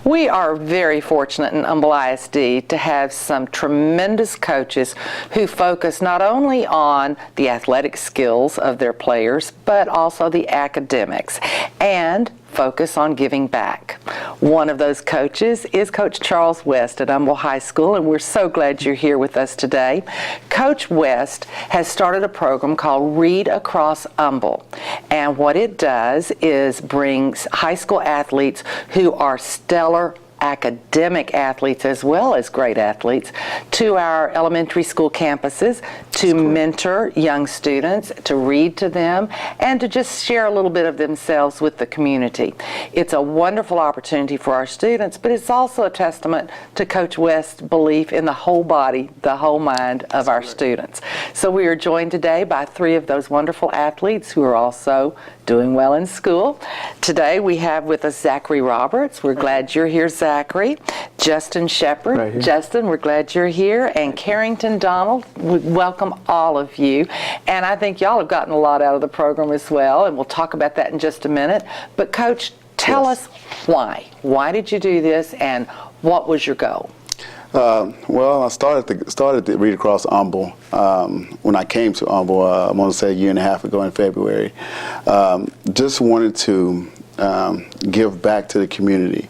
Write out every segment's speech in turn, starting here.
We are very fortunate in Humble ISD to have some tremendous coaches who focus not only on the athletic skills of their players, but also the academics, and focus on giving back. One of those coaches is Coach Charles West at Humble High School, and we're so glad you're here with us today. Coach West has started a program called Read Across Humble, and what it does is brings high school athletes who are stellar academic athletes as well as great athletes to our elementary school campuses to mentor young students, to read to them, and to just share a little bit of themselves with the community. It's a wonderful opportunity for our students, but it's also a testament to Coach West's belief in the whole body, the whole mind of our students. So we are joined today by three of those wonderful athletes who are also doing well in school. Today we have with us Zachery Roberts. We're glad you're here, Zachery. Justin Sheppard. Right. Justin, we're glad you're here. And Karrington Donald. We welcome all of you. And I think y'all have gotten a lot out of the program as well, and we'll talk about that in just a minute. But Coach, tell us why. Why did you do this, and what was your goal? Well, I started to Read Across Humble when I came to Humble, I want to say a year and a half ago in February. Just wanted to give back to the community.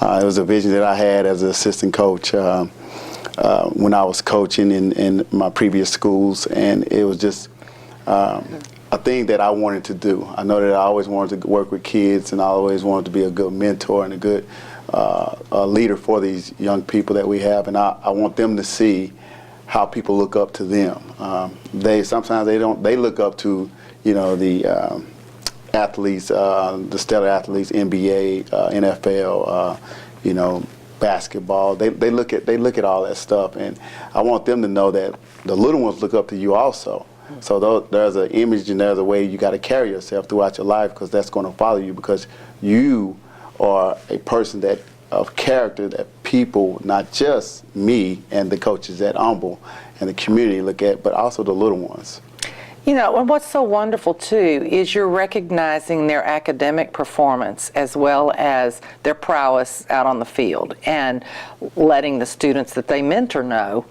It was a vision that I had as an assistant coach when I was coaching in my previous schools, and it was just a thing that I wanted to do. I know that I always wanted to work with kids, and I always wanted to be a good mentor and a good a leader for these young people that we have, and I want them to see how people look up to them. Sometimes they look up to, you know, the athletes, the stellar athletes, NBA, NFL, you know, basketball. They look at all that stuff, and I want them to know that the little ones look up to you also. So there's an image and there's a way you got to carry yourself throughout your life, because that's going to follow you, because you are a person of character that people, not just me and the coaches at Humble and the community look at, but also the little ones. You know, and what's so wonderful too is you're recognizing their academic performance as well as their prowess out on the field, and letting the students that they mentor know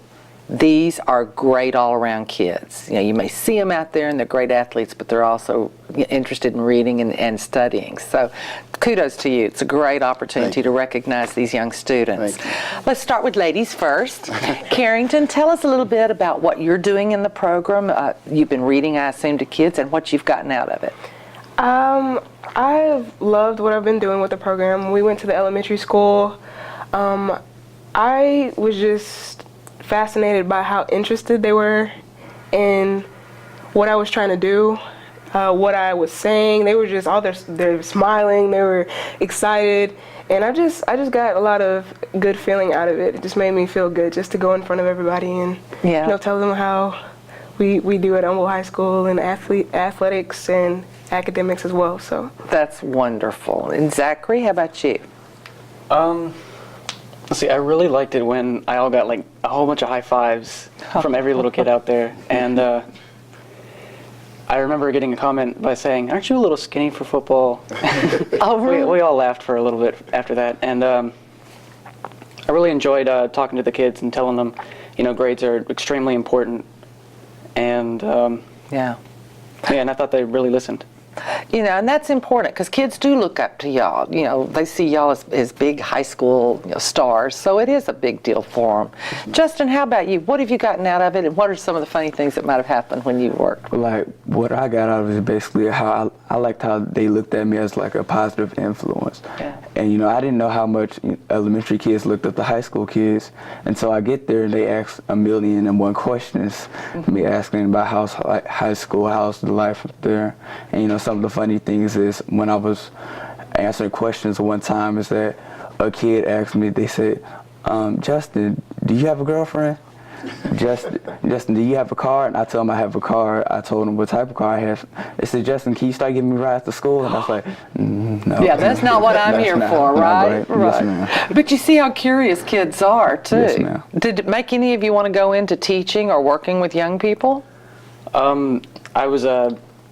these are great all-around kids. You know, you may see them out there and they're great athletes, but they're also interested in reading and studying. So kudos to you. It's a great opportunity to recognize these young students. Let's start with ladies first. Karrington, tell us a little bit about what you're doing in the program. You've been reading, I assume, to kids, and what you've gotten out of it. I've loved what I've been doing with the program. We went to the elementary school. I was just fascinated by how interested they were in what I was trying to do, what I was saying. They were just they're smiling, they were excited, and I just got a lot of good feeling out of it. It just made me feel good just to go in front of everybody and you know, tell them how we do at Humble High School, and athletics and academics as well. So that's wonderful. And Zachery, how about you? Let's see, I really liked it when I all got like a whole bunch of high fives from every little kid out there. And I remember getting a comment by saying, "Aren't you a little skinny for football?" Oh, really? We all laughed for a little bit after that. And I really enjoyed talking to the kids and telling them, you know, grades are extremely important. And yeah, and I thought they really listened. You know, and that's important, because kids do look up to y'all. You know, they see y'all as big high school, you know, stars, so it is a big deal for them. Justin, how about you? What have you gotten out of it, and what are some of the funny things that might have happened when you worked? Like, what I got out of it is basically how I liked how they looked at me as like a positive influence. Yeah. And, you know, I didn't know how much elementary kids looked up to high school kids, and so I get there and they ask 1,000,001 questions, me asking about how's high school, how's the life up there. And, you know, some of the funny things is when I was answering questions one time is that a kid asked me, they said, "Justin, do you have a girlfriend?" Justin, do you have a car? And I told him I have a car. I told him what type of car I have. They said, "Justin, can you start giving me rides to school?" And I was like, "No." Yeah, that's not what I'm here for, right? Right. Yes, but you see how curious kids are, too. Yes, ma'am. Did it make any of you want to go into teaching or working with young people? I was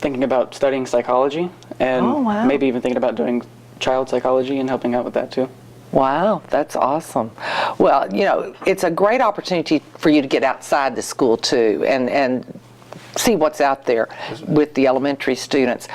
thinking about studying psychology, and maybe even thinking about doing child psychology and helping out with that too. Wow, that's awesome. Well, you know, it's a great opportunity for you to get outside the school too and see what's out there with the elementary students.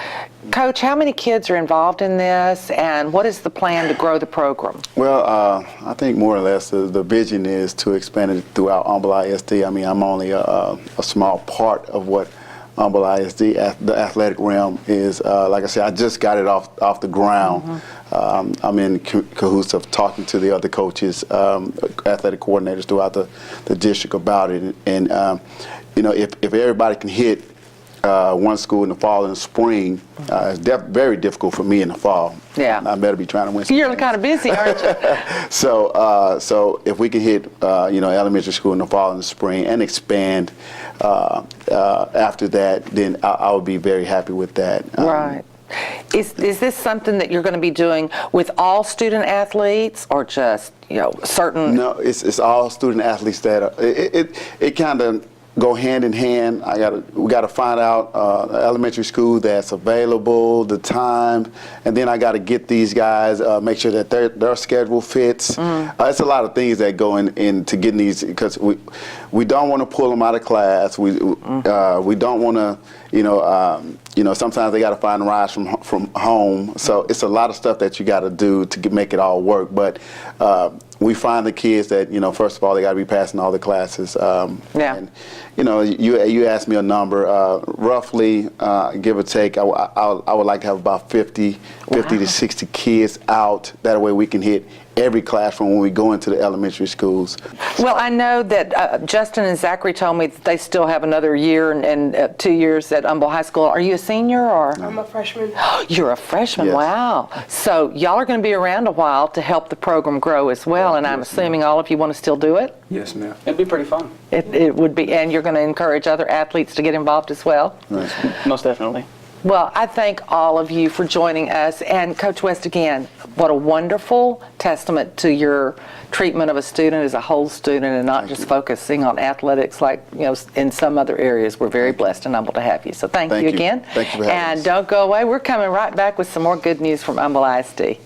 Coach, how many kids are involved in this, and what is the plan to grow the program? Well, I think more or less the vision is to expand it throughout Humble ISD. I mean, I'm only a small part of what Humble ISD, the athletic realm, is. Like I said, I just got it off the ground. I'm in cahoots of talking to the other coaches, athletic coordinators throughout the district about it. And you know, if everybody can hit one school in the fall and the spring, it's very difficult for me in the fall. Yeah. I better be trying to win some You're games. kind of busy, aren't you? So if we can hit, you know, elementary school in the fall and the spring and expand after that, then I would be very happy with that. Right. Is this something that you're going to be doing with all student athletes, or just, you know, certain? No, it's all student athletes that are, it kind of go hand in hand. We gotta find out elementary school that's available, the time, and then I gotta get these guys, make sure that their schedule fits. It's a lot of things that go into getting these, because we don't want to pull them out of class. We don't want to, you know, sometimes they got to find rides from home. So it's a lot of stuff that you got to do to make it all work. But we find the kids that, you know, first of all, they got to be passing all the classes. Yeah. And, you know, you asked me a number, roughly, give or take. I would like to have about 50 to 60 kids out. That way we can hit every classroom when we go into the elementary schools. Well, I know that Justin and Zachery told me that they still have another year and 2 years at Humble High School. Are you a senior, or? I'm a freshman. You're a freshman, Yes. wow. So y'all are going to be around a while to help the program grow as well, and I'm assuming all of you want to still do it? Yes, ma'am. It'd be pretty fun. It would be, and you're going to encourage other athletes to get involved as well? Most definitely. Well, I thank all of you for joining us. And Coach West, again, what a wonderful testament to your treatment of a student as a whole student, and not just focusing on athletics like, you know, in some other areas. We're very blessed and humbled to have you. So thank you again. Thank you for having us. And don't go away. We're coming right back with some more good news from Humble ISD.